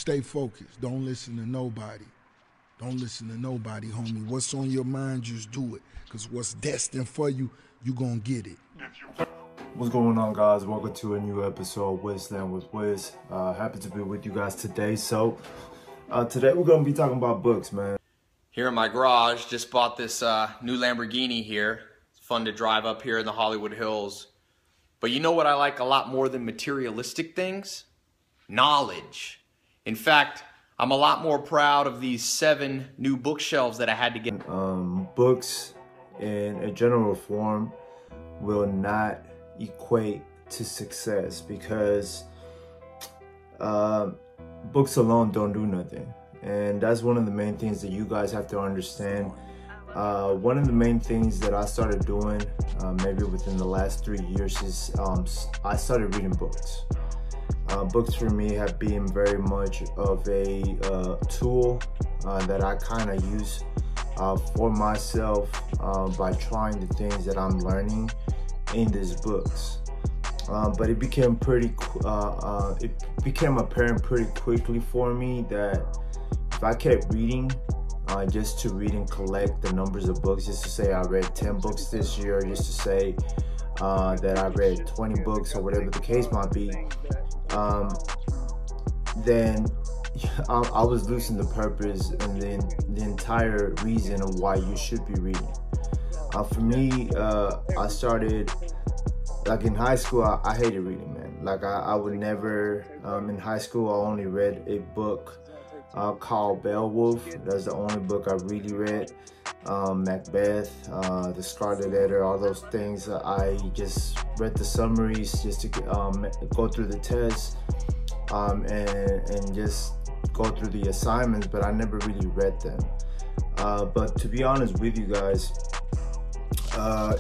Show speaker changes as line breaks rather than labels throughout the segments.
stay focused. Don't listen to nobody. Don't listen to nobody, homie. What's on your mind, just do it. Because what's destined for you, you gonna get it.
What's going on, guys? Welcome to a new episode of Fastlane with Wiz. Happy to be with you guys today. So today we're gonna be talking about books, man.
Here in my garage, just bought this new Lamborghini here. It's fun to drive up here in the Hollywood Hills. But you know what I like a lot more than materialistic things? Knowledge. In fact, I'm a lot more proud of these 7 new bookshelves that I had to get.
Books in a general form will not equate to success because books alone don't do nothing. And that's one of the main things that you guys have to understand. One of the main things that I started doing maybe within the last 3 years is I started reading books. Books for me have been very much of a tool that I kind of use for myself by trying the things that I'm learning in these books. But it became apparent pretty quickly for me that if I kept reading just to read and collect the numbers of books, just to say I read 10 books this year, just to say that I read 20 books or whatever the case might be, then I was losing the purpose and then the entire reason of why you should be reading. For me, I started, like in high school, I hated reading, man. Like I would never, in high school, I only read a book called Beowulf. That's the only book I really read. Macbeth, The Scarlet Letter, all those things. I just read the summaries just to go through the tests and just go through the assignments, but I never really read them. But to be honest with you guys,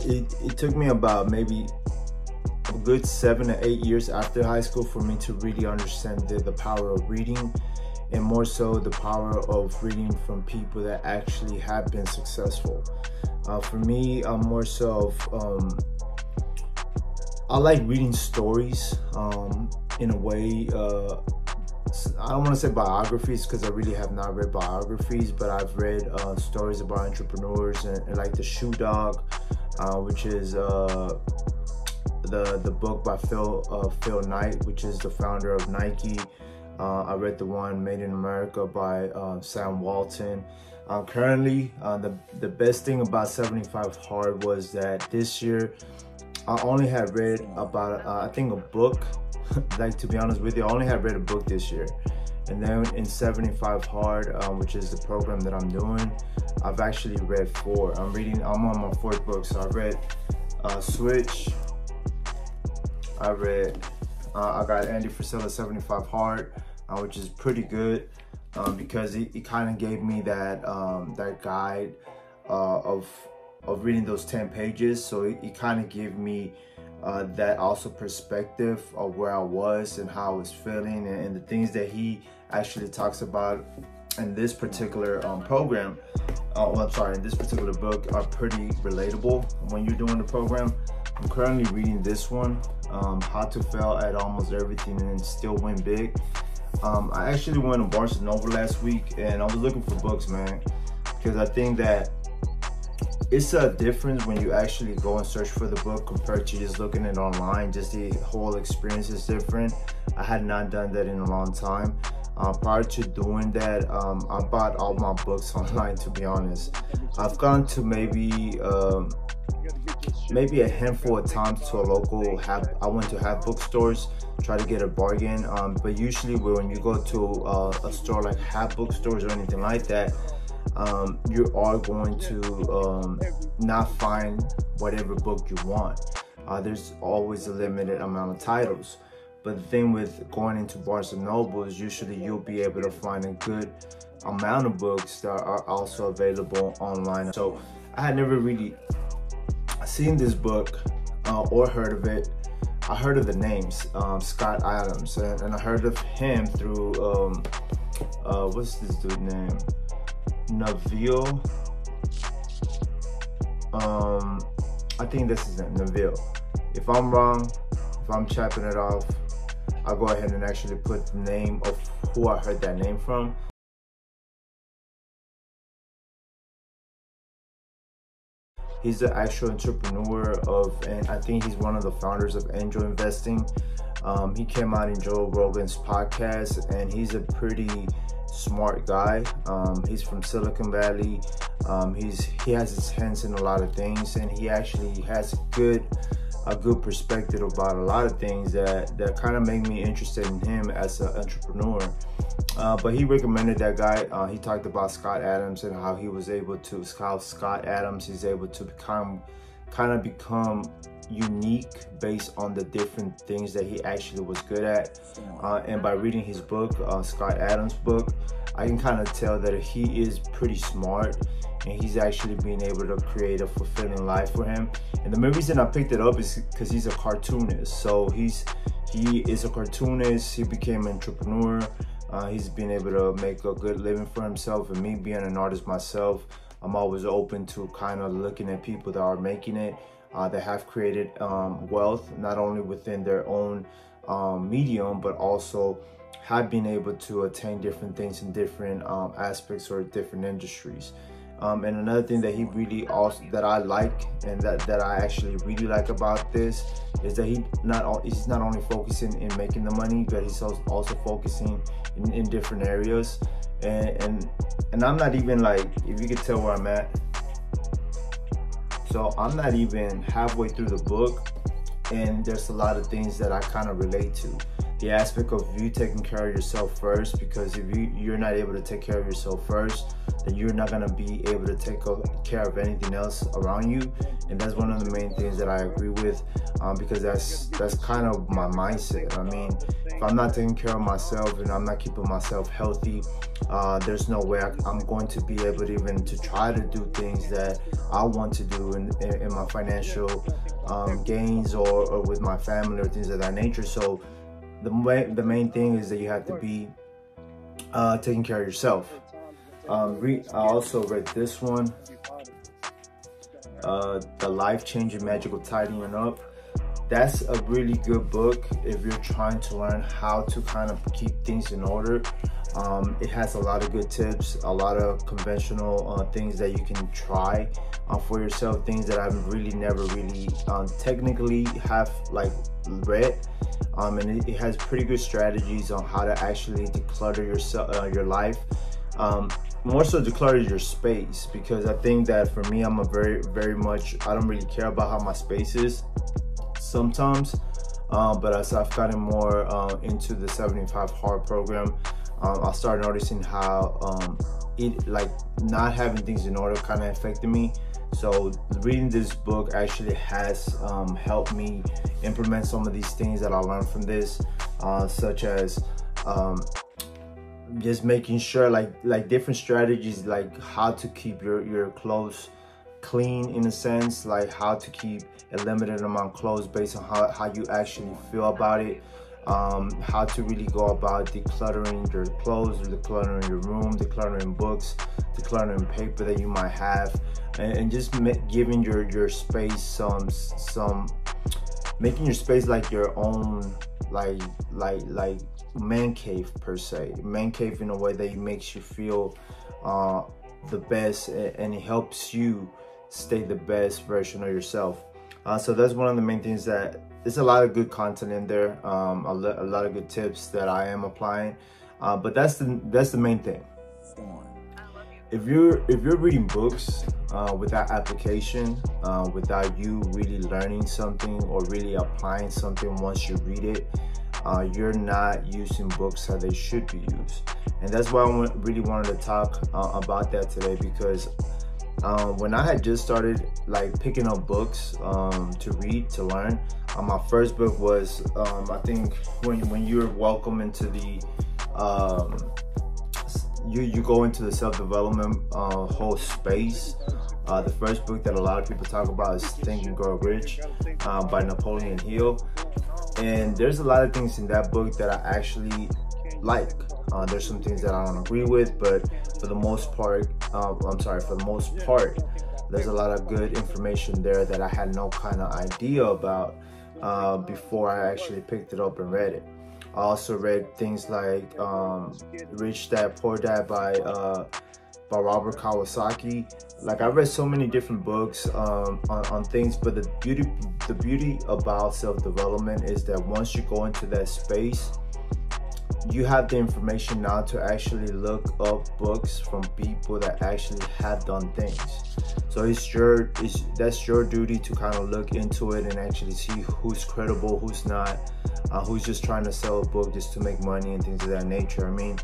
it took me about maybe a good 7 to 8 years after high school for me to really understand the power of reading, and more so the power of reading from people that actually have been successful. For me, I'm more so I like reading stories in a way. I don't want to say biographies because I really have not read biographies, but I've read stories about entrepreneurs and like The Shoe Dog, which is the book by Phil Knight, which is the founder of Nike. I read the one Made in America by Sam Walton. Currently, the best thing about 75 Hard was that this year I only had read about I think a book. Like, to be honest with you, I only have read a book this year. And then in 75 Hard, which is the program that I'm doing, I've actually read 4. I'm on my 4th book. So I read Switch. I got Andy Frisella's 75 Hard, which is pretty good because it kind of gave me that guide of reading those 10 pages. So it kind of gave me that also perspective of where I was and how I was feeling, and the things that he actually talks about in this particular program. In this particular book are pretty relatable when you're doing the program. I'm currently reading this one, How to Fail at Almost Everything and Still Win Big. I actually went to Barnes & Noble last week and I was looking for books, man, because I think that it's a difference when you actually go and search for the book compared to just looking at it online. Just the whole experience is different. I had not done that in a long time. Prior to doing that, I bought all my books online, to be honest. I've gone to maybe a handful of times to a local I went to have bookstores, try to get a bargain. But usually when you go to a store like Have Bookstores or anything like that, you are going to not find whatever book you want. There's always a limited amount of titles. But the thing with going into Barnes & Noble is usually you'll be able to find a good amount of books that are also available online. So I had never really seen this book or heard of it. I heard of the names, Scott Adams, and I heard of him through, what's this dude's name? Neville. I think this is it, Neville. If I'm wrong, if I'm chopping it off, I'll go ahead and actually put the name of who I heard that name from. He's the actual entrepreneur and I think he's one of the founders of angel investing. He came out in Joe Rogan's podcast, and he's a pretty smart guy. He's from Silicon Valley. He has his hands in a lot of things, and he actually has a good perspective about a lot of things that kind of make me interested in him as an entrepreneur. But he recommended that guy. He talked about Scott Adams and how Scott Adams is able to become unique based on the different things that he actually was good at. And by reading his book, Scott Adams' book, I can kind of tell that he is pretty smart, and he's actually being able to create a fulfilling life for him. And the main reason I picked it up is because he's a cartoonist. So he is a cartoonist. He became an entrepreneur. He's been able to make a good living for himself. And me being an artist myself, I'm always open to kind of looking at people that are making it, that have created wealth, not only within their own medium, but also have been able to attain different things in different aspects or different industries. And another thing that he really that I like, and that I actually really like about this, is that he's not only focusing in making the money, but he's also focusing in different areas. And I'm not even, like, if you could tell where I'm at, so I'm not even halfway through the book, and there's a lot of things that I kind of relate to. The aspect of you taking care of yourself first, because if you're not able to take care of yourself first, then you're not going to be able to take care of anything else around you. And that's one of the main things that I agree with, because that's kind of my mindset. I mean, if I'm not taking care of myself and I'm not keeping myself healthy, there's no way I'm going to be able to even to try to do things that I want to do in my financial gains or with my family or things of that nature. So the main thing is that you have to be taking care of yourself. I also read this one, The Life-Changing Magical Tidying Up. That's a really good book if you're trying to learn how to kind of keep things in order. It has a lot of good tips, a lot of conventional things that you can try for yourself, things that I've never really technically have like read. And it has pretty good strategies on how to actually declutter your life. More so declutter your space, because I think that for me, I'm a very much, I don't really care about how my space is sometimes, but as I've gotten more into the 75 Hard program, I started noticing how like not having things in order kind of affected me. So reading this book actually has helped me implement some of these things that I learned from this, such as just making sure like different strategies, like how to keep your clothes clean, in a sense, like how to keep a limited amount of clothes based on how you actually feel about it, how to really go about decluttering your clothes, decluttering your room, decluttering books, decluttering paper that you might have, and just giving your space some making your space like your own like man cave per se, man cave in a way that it makes you feel the best, and it helps you stay the best version of yourself. So that's one of the main things, that there's a lot of good content in there, a lot of good tips that I am applying, but that's the main thing. If you're reading books without application, without you really learning something or really applying something once you read it, you're not using books how they should be used. And that's why I really wanted to talk about that today, because when I had just started like picking up books to read, to learn, my first book was I think when you're welcome into the you go into the self-development whole space. The first book that a lot of people talk about is Think and Grow Rich by Napoleon Hill. And there's a lot of things in that book that I actually like. There's some things that I don't agree with, but for the most part, there's a lot of good information there that I had no kind of idea about before I actually picked it up and read it. I also read things like Rich Dad Poor Dad by Robert Kiyosaki. Like, I read so many different books on things, but the beauty about self-development is that once you go into that space, you have the information now to actually look up books from people that actually have done things. So that's your duty to kind of look into it and actually see who's credible, who's not, who's just trying to sell a book just to make money and things of that nature. I mean,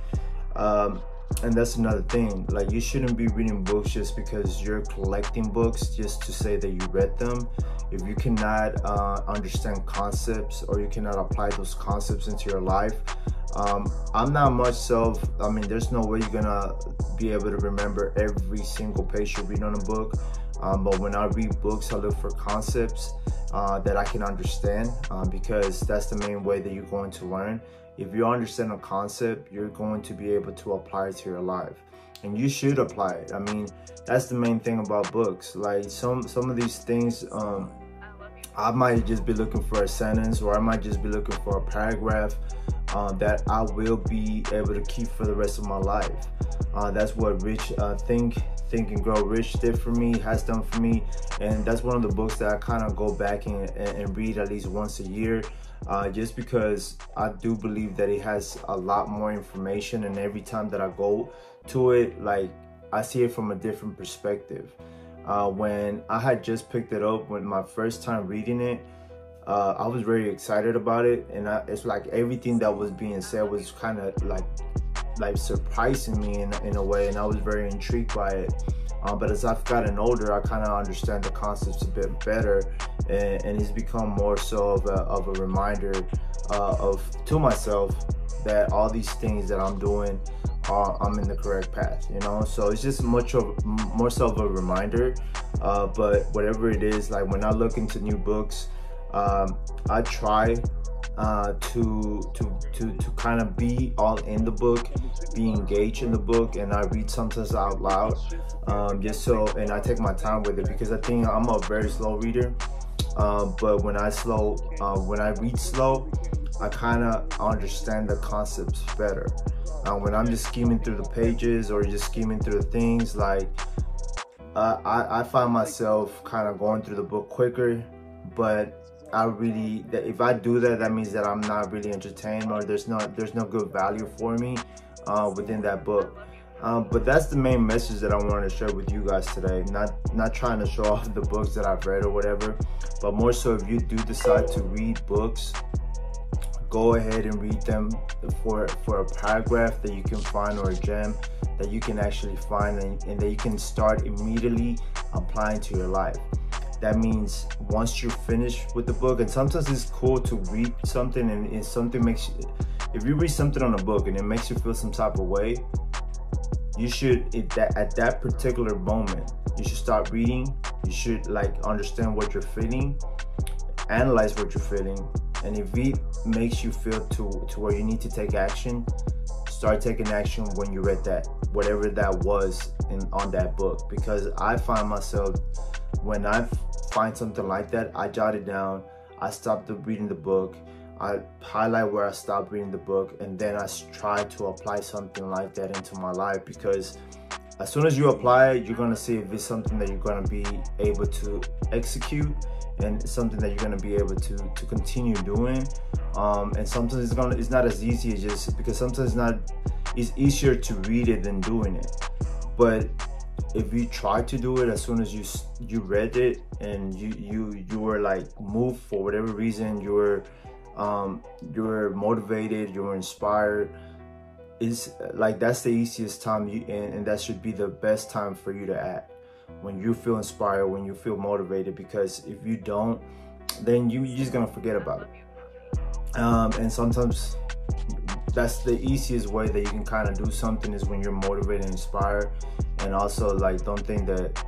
and that's another thing. Like, you shouldn't be reading books just because you're collecting books just to say that you read them. If you cannot understand concepts, or you cannot apply those concepts into your life, I'm not much I mean, there's no way you're gonna be able to remember every single page you read on a book. But when I read books, I look for concepts that I can understand, because that's the main way that you're going to learn. If you understand a concept, you're going to be able to apply it to your life, and you should apply it. I mean, that's the main thing about books. Like, some of these things, I might just be looking for a sentence, or I might just be looking for a paragraph that I will be able to keep for the rest of my life. That's what Think and Grow Rich did for me, has done for me, and that's one of the books that I kind of go back and read at least once a year, just because I do believe that it has a lot more information, and every time that I go to it, like, I see it from a different perspective. When I had just picked it up, when my first time reading it, I was very excited about it, and it's like everything that was being said was kind of like surprising me in a way, and I was very intrigued by it. But as I've gotten older, I kind of understand the concepts a bit better, and it's become more so of a reminder to myself that all these things that I'm doing, I'm in the correct path, you know. So it's just more so of a reminder. But whatever it is, like, when I look into new books, I try to kind of be all in the book, be engaged in the book, and I read sometimes out loud, and I take my time with it, because I think I'm a very slow reader. But when I read slow, I kind of understand the concepts better. When I'm just skimming through the pages, or just skimming through the things, like, I find myself kind of going through the book quicker. But if I do that, that means that I'm not really entertained, or there's no good value for me within that book. But that's the main message that I wanted to share with you guys today. Not trying to show off the books that I've read or whatever, but more so, if you do decide to read books, go ahead and read them for a paragraph that you can find, or a gem that you can actually find, and that you can start immediately applying to your life. That means once you're finished with the book, and sometimes it's cool to read something, and something makes you, if you read something on a book and it makes you feel some type of way, you should, at that particular moment, you should stop reading. You should, like, understand what you're feeling, analyze what you're feeling, and if it makes you feel to where you need to take action, start taking action when you read that, whatever that was on that book. Because I find myself, when I find something like that, I jot it down, I stop reading the book, I highlight where I stopped reading the book, and then I try to apply something like that into my life. Because as soon as you apply it, you're gonna see if it's something that you're gonna be able to execute, and something that you're gonna be able to continue doing. And sometimes it's not as easy as just, because sometimes it's easier to read it than doing it. But if you try to do it, as soon as you read it, and you were like moved for whatever reason, you were motivated, you were inspired, is like, that's the easiest time, and that should be the best time for you to act, when you feel inspired, when you feel motivated. Because if you don't, then you're just gonna forget about it. And sometimes that's the easiest way that you can kind of do something, is when you're motivated and inspired. And also, like, don't think that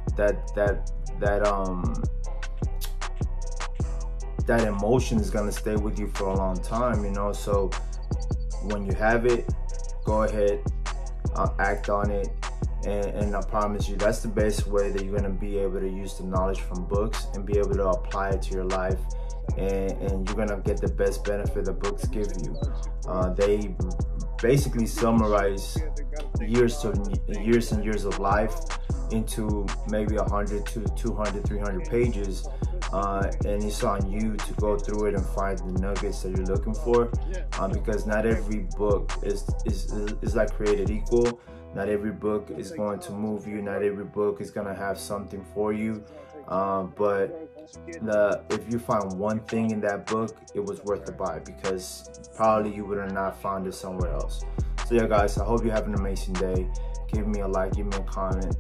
emotion is gonna stay with you for a long time, you know. So when you have it, go ahead, act on it, and I promise you, that's the best way that you're gonna be able to use the knowledge from books and be able to apply it to your life and you're gonna get the best benefit that books give you. They basically summarize years and years of life into maybe 100 to 200, 300 pages, and it's on you to go through it and find the nuggets that you're looking for, because not every book is like created equal. Not every book is going to move you. Not every book is going to have something for you. But if you find one thing in that book, it was worth the buy, because probably you would have not found it somewhere else. So yeah, guys, I hope you have an amazing day. Give me a like, give me a comment.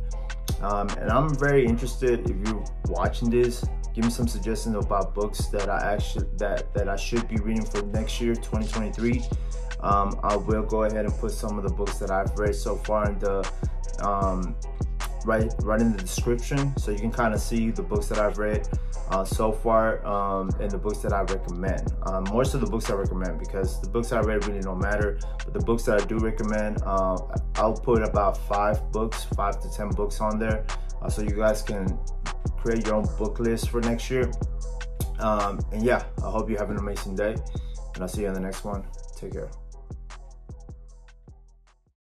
And I'm very interested, if you're watching this, give me some suggestions about books that I should be reading for next year, 2023. I will go ahead and put some of the books that I've read so far in the right in the description, so you can kind of see the books that I've read so far, and the books that I recommend. Most of the books I recommend, because the books I read really don't matter, but the books that I do recommend, I'll put about 5 to 10 books on there, so you guys can create your own book list for next year. And yeah, I hope you have an amazing day, and I'll see you on the next one. Take care.